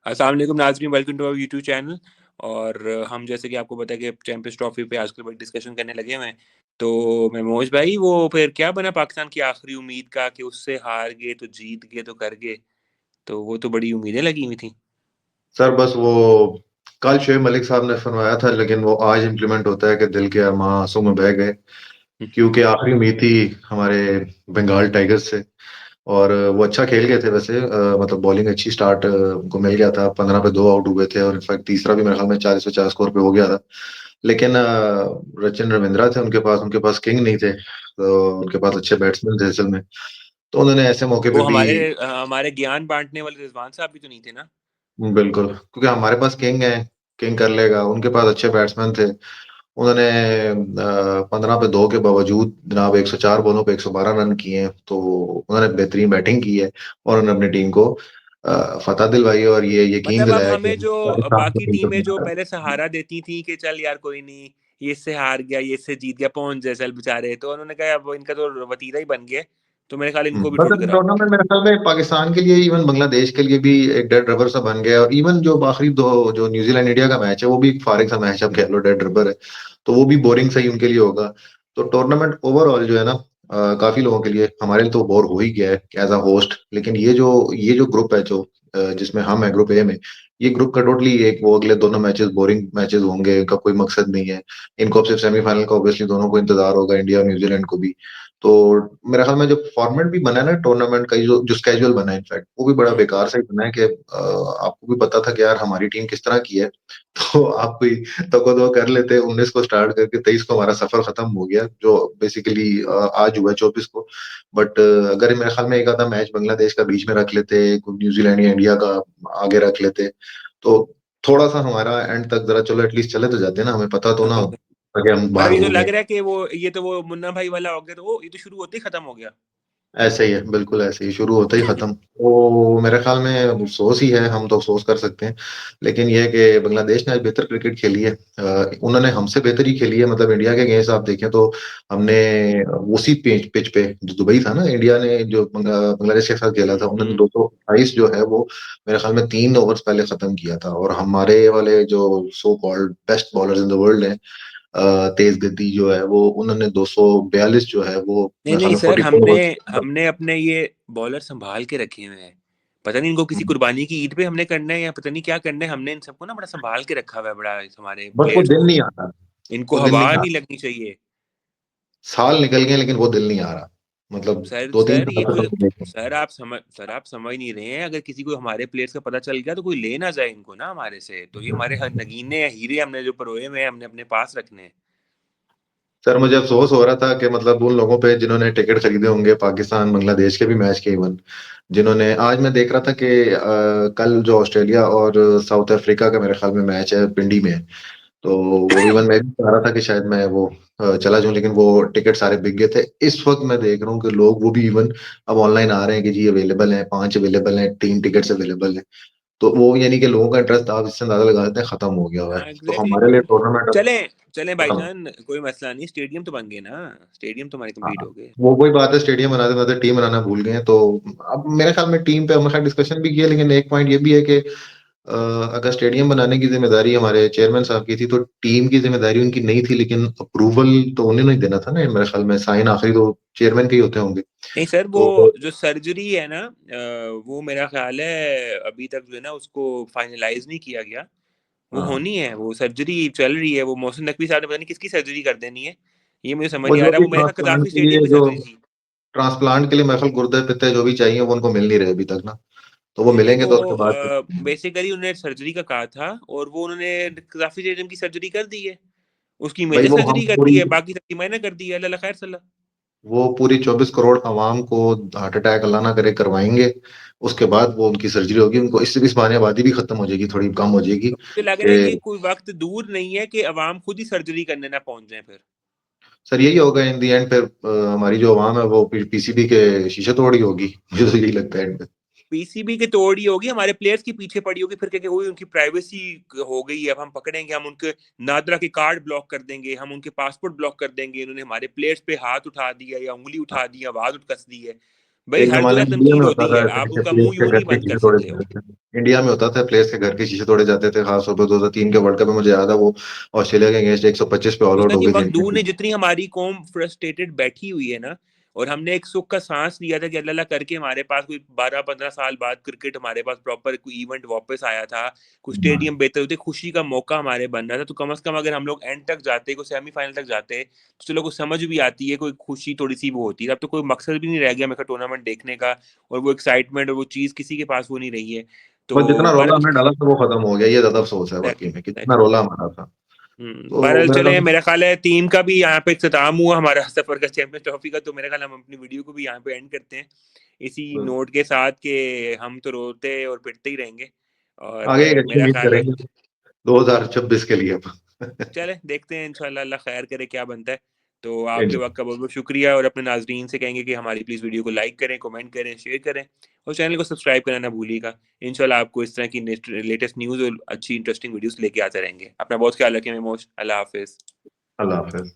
अस्सलाम वालेकुम नाज़रीन, welcome to our YouTube channel. और हम जैसे कि आपको पता है कि चैंपियंस ट्रॉफी पे आजकल बड़ी डिस्कशन करने लगे हुए हैं। तो महमूज भाई, वो फिर क्या बना पाकिस्तान की आखिरी उम्मीद का कि उससे हार गए तो जीत गए तो कर गए, तो वो तो बड़ी उम्मीदें लगी हुई थी। सर बस वो कल शोएब मलिक साहब ने फरमाया था, लेकिन वो आज इम्प्लीमेंट होता है कि दिल के अरमां आंसू में बह गए। क्योंकि आखिरी उम्मीद थी हमारे बंगाल टाइगर्स से। और वो अच्छा खेल गए थे वैसे, मतलब बॉलिंग अच्छी स्टार्ट उनको मिल गया था। 15 पे 2 आउट हुए थे और इनफैक्ट तीसरा भी मेरे ख्याल में 40-50 स्कोर पे हो गया था। लेकिन रचिन रविंद्रा थे उनके पास किंग नहीं थे, तो उनके पास अच्छे बैट्समैन थे असल में। तो उन्होंने ऐसे मौके पे वो भी हमारे ज्ञान बांटने वाले रिजवान साहब भी तो नहीं थे ना। बिल्कुल, क्योंकि हमारे पास किंग है, किंग कर लेगा। उनके पास अच्छे बैट्समैन थे। उन्होंने 15 पे 2 के बावजूद जनाब 104 बॉलों पे 112 रन किए हैं। तो उन्होंने बेहतरीन बैटिंग की है और उन्होंने अपनी टीम को फतह दिलवाई और ये यकीन मतलब अब दिलाया कि हमें जो पाकिस्तान को बाकी बिल्कुल टीमें नहीं जो हरा। पहले सहारा देती थी कि चल यार कोई नहीं, ये इससे हार गया, ये इससे जीत गया, पहुंच जैसल बेचारे, तो उन्होंने कहा अब इनका तो वतीरा ही बन गया। तो मेरे ख्याल इनको भी बस ठुठकरा। टूर्नामेंट मेरे ख्याल में पाकिस्तान के लिए, इवन बांग्लादेश के लिए भी एक डेड रबर सा बन गया। और इवन जो आखिरी दो, जो न्यूजीलैंड इंडिया का मैच है, वो भी एक फारिग सा मैच, अब कह लो डेड रबर है। तो वो भी बोरिंग सही उनके लिए होगा। तो टूर्नामेंट ओवरऑल जो है ना, काफी लोगों के लिए, हमारे लिए तो बोर हो ही गया है एज अ होस्ट। लेकिन ये जो ग्रुप है, जो जिसमें हम है, ग्रुप ए में, ये ग्रुप का टोटली एक, वो अगले दोनों मैचेस बोरिंग मैचेस होंगे, इनका कोई मकसद नहीं है। इनको अब सिर्फ सेमीफाइनल का ऑब्वियसली दोनों को इंतजार होगा, इंडिया और न्यूजीलैंड को भी। तो मेरे ख्याल में जो फॉर्मेट भी बना है ना टूर्नामेंट का, जो जो स्केड्यूल बना है इनफैक्ट, वो भी बड़ा बेकार सा ही बना है कि आपको भी पता था कि यार हमारी टीम किस तरह की है। तो आप कोई तको दो कर लेते, 19 को स्टार्ट करके 23 को हमारा सफर खत्म हो गया, जो बेसिकली आज हुआ 24 को। बट अगर मेरे ख्याल में एक आधा मैच बांग्लादेश का बीच में रख लेते, कोई न्यूजीलैंड या इंडिया का आगे रख लेते, तो थोड़ा सा हमारा एंड तक जरा चलो एटलीस्ट चले तो जाते ना, हमें पता तो ना मतलब होता कि हम बाहर ये तो हो लग गए। रहा है कि वो ये तो वो मुन्ना भाई वाला हो गया, तो वो ये तो शुरू होते ही खत्म हो गया। ऐसे ही है, बिल्कुल ऐसे ही, शुरू होता ही खत्म। तो मेरे ख्याल में अफसोस ही है, हम तो अफसोस कर सकते हैं। लेकिन यह है कि बांग्लादेश ने आज बेहतर क्रिकेट खेली है। उन्होंने हमसे बेहतर ही खेली है। मतलब इंडिया के गेम्स आप देखें तो हमने उसी पिच पिच पे, जो दुबई था ना, इंडिया ने जो बांग्लादेश के साथ खेला था, उन्होंने हम्म। 228 जो है वो मेरे ख्याल में 3 ओवर्स पहले खत्म किया था। और हमारे वाले जो so called best bowlers in the world हैं, तेज गति जो है वो, उन्होंने 242 जो है वो नहीं मेरे ख्याल नहीं में सर, 44 हमने ओवर्स। हमने अपने ये बॉलर संभाल के रखे हुए हैं। पता नहीं इनको किसी कुर्बानी की ईद पे हमने करना है या पता नहीं क्या करना है। हमने इन सबको ना बड़ा संभाल के रखा हुआ है, बड़ा हमारे बस वो प्लेयर्स दिल को। नहीं आ रहा। इनको वो दिल हवा नहीं आ नहीं रहा। लगनी चाहिए। साल निकल गए लेकिन वो दिल नहीं आ रहा। मतलब सर 2-3 सर ये साल कोई, से देखें। सर आप समझ नहीं रहे हैं। अगर किसी को हमारे प्लेयर्स का पता चल गया तो कोई ले ना जाए इनको ना हमारे से। तो ये हमारे नगीने या हीरे हमने जो परोए में हमने अपने पास रखने हैं। सर मुझे अफसोस हो रहा था कि मतलब उन लोगों पे जिन्होंने टिकट खरीदे होंगे पाकिस्तान बांग्लादेश के भी मैच के, इवन जिन्होंने, आज मैं देख रहा था कि कल जो ऑस्ट्रेलिया और साउथ अफ्रीका का मेरे ख्याल में मैच है पिंडी में, तो वो इवन मैं भी चाह रहा था कि शायद मैं वो चला जाऊं, लेकिन वो टिकट सारे बिक गए थे। इस वक्त मैं देख रहा हूँ कि लोग वो भी इवन अब ऑनलाइन आ रहे हैं कि जी अवेलेबल है, 5 अवेलेबल है, 3 टिकट्स अवेलेबल है। तो वो यानी कि लोगों का इंटरेस्ट आप इससे अंदाजा लगा सकते हैं खत्म हो गया हुआ है। हाँ तो एग्जैक्टली। हमारे लिए टूर्नामेंट अब चलें चलें खत्म। भाईजान, कोई मसला नहीं। स्टेडियम तो बन गए ना। स्टेडियम तो हमारे कंप्लीट हाँ, हो गए। वो वही बात है, स्टेडियम बनाते बनाते टीम बनाना भूल गए हैं। तो अब मेरे ख्याल में टीम पे हम खैर डिस्कशन भी किया, लेकिन एक पॉइंट ये भी है कि अगर स्टेडियम बनाने की जिम्मेदारी हमारे चेयरमैन साहब की थी, तो टीम की जिम्मेदारी उनकी नहीं थी। लेकिन अप्रूवल तो उन्हें नहीं देना था ना, मेरे ख्याल में साइन आखिरी तो चेयरमैन के ही होते होंगे। नहीं सर, वो तो जो सर्जरी है ना, वो मेरा ख्याल है अभी तक जो है ना उसको फाइनलाइज नहीं किया गया। वो हाँ, होनी है, वो सर्जरी चल रही है। वो मोहसिन नकवी साहब ने पता नहीं किसकी सर्जरी कर देनी है। ये मुझे समझ वो नहीं आ जो रहा। भी वो मेरे ख्याल ट्रांसप्लांट कदाफी के स्टेडियम लिए, की जो सर्जरी थी। ट्रांसप्लांट के लिए मेरे ख्याल गुर्दे पित्ते जो भी चाहिए वो उनको मिल नहीं रहे अभी तक ना। तो वो नहीं नहीं, मिलेंगे वो तो उसके बाद बेसिकली उन्होंने सर्जरी का कहा था और वो उन्होंने कदाफी स्टेडियम की सर्जरी कर दी है। उसकी भाई मेजर वो हम सर्जरी कर दी पूरी है, बाकी सबकी माइनर कर दी है। अल्लाह खैर सल्ला। वो पूरी 24 करोड़ आवाम को हार्ट अटैक अल्लाह ना करे करवाएंगे। उसके बाद वो उनकी सर्जरी होगी, उनको इस बहाने आबादी भी खत्म हो जाएगी, थोड़ी कम हो जाएगी। तो मुझे लग रहा है कि कि कोई वक्त दूर नहीं है कि अवाम खुद ही सर्जरी करने ना पहुंच जाए फिर। सर यही होगा इन दी एंड। फिर हमारी जो आवाम है वो पीसीबी के शीशे तोड़ी होगी। मुझे तो यही लगता है एंड में। पीसीबी के तोड़ ही होगी, हमारे प्लेयर्स के पीछे पड़ी होगी फिर क्या हुई। उनकी प्राइवेसी हो गई है। अब हम पकड़ेंगे, हम उनके नादरा के कार्ड ब्लॉक कर देंगे, हम उनके पासपोर्ट ब्लॉक कर देंगे। इन्होंने हमारे प्लेयर्स पे हाथ उठा दिया या उंगली उठा दी, आवाज कस दी है। भाई एक हर जमाने जगह में इंडिया तनकीद में होता होती था है, ऐसे आप कि उनका प्लेयर्स मुंह के यूं घर नहीं के बंद कर शीशे तोड़े सकते हो। जाते थे। इंडिया में होता था प्लेयर्स के घर के शीशे तोड़े जाते थे, खासतौर पे 2003 के वर्ल्ड कप में मुझे याद है वो ऑस्ट्रेलिया के अगेंस्ट 125 पे ऑल आउट उसका हो जी गई थी मखदूम इंडिया। ने जितनी हमारी कौम फ्रस्ट्रेटेड बैठी हुई है ना, और हमने एक सुख का सांस लिया था कि अल्लाह अल्लाह करके हमारे पास कोई 12-15 साल बाद क्रिकेट हमारे पास प्रॉपर कोई इवेंट वापस आया था, कुछ स्टेडियम बेहतर होते, खुशी का मौका हमारे बन रहा था, तो कम से कम अगर हम लोग एंड तक जाते, कोई सेमीफाइनल तक जाते, तो चलो कुछ समझ भी आती है, कोई खुशी थोड़ी सी वो होती है। अब तो कोई मकसद भी नहीं रह गया मेरे टूर्नामेंट देखने का, और वो एक्साइटमेंट और वो चीज़ किसी के पास वो नहीं रही है। बस जितना तो रोला बहरहाल हमने डाला था वो खत्म हो गया, ये ज्यादा अफसोस है वाकई एग्जैक्टली में कि जितना एग्जैक्टली। रोला हमारा था। तो बहरहाल मेरा चले, ख्याल मेरा ख्याल है टीम का भी यहाँ पे इख्तिताम हुआ हमारा सफर का चैंपियंस ट्रॉफी का, तो मेरा ख्याल हम अपनी वीडियो को भी यहाँ पे एंड करते हैं इसी नोट के साथ कि हम तो रोते और पिटते ही रहेंगे, और आगे एक अच्छी मेरा उम्मीद ख्याल है करेंगे 2026 के लिए अब। चले देखते हैं इंशाल्लाह, अल्लाह खैर करे क्या बनता है। तो आपके इंशाल्लाह। वक्त का बहुत बहुत शुक्रिया, और अपने नाजरीन से कहेंगे कि हमारी प्लीज़ वीडियो को लाइक करें, कमेंट करें, शेयर करें, और चैनल को सब्सक्राइब करना ना भूलिएगा। इंशाल्लाह आपको इस तरह की लेटेस्ट न्यूज़ और अच्छी इंटरेस्टिंग वीडियोस लेके आते रहेंगे। अपना बहुत ख्याल रखें मेमोश, अल्लाह हाफिज़। अल्लाह हाफिज।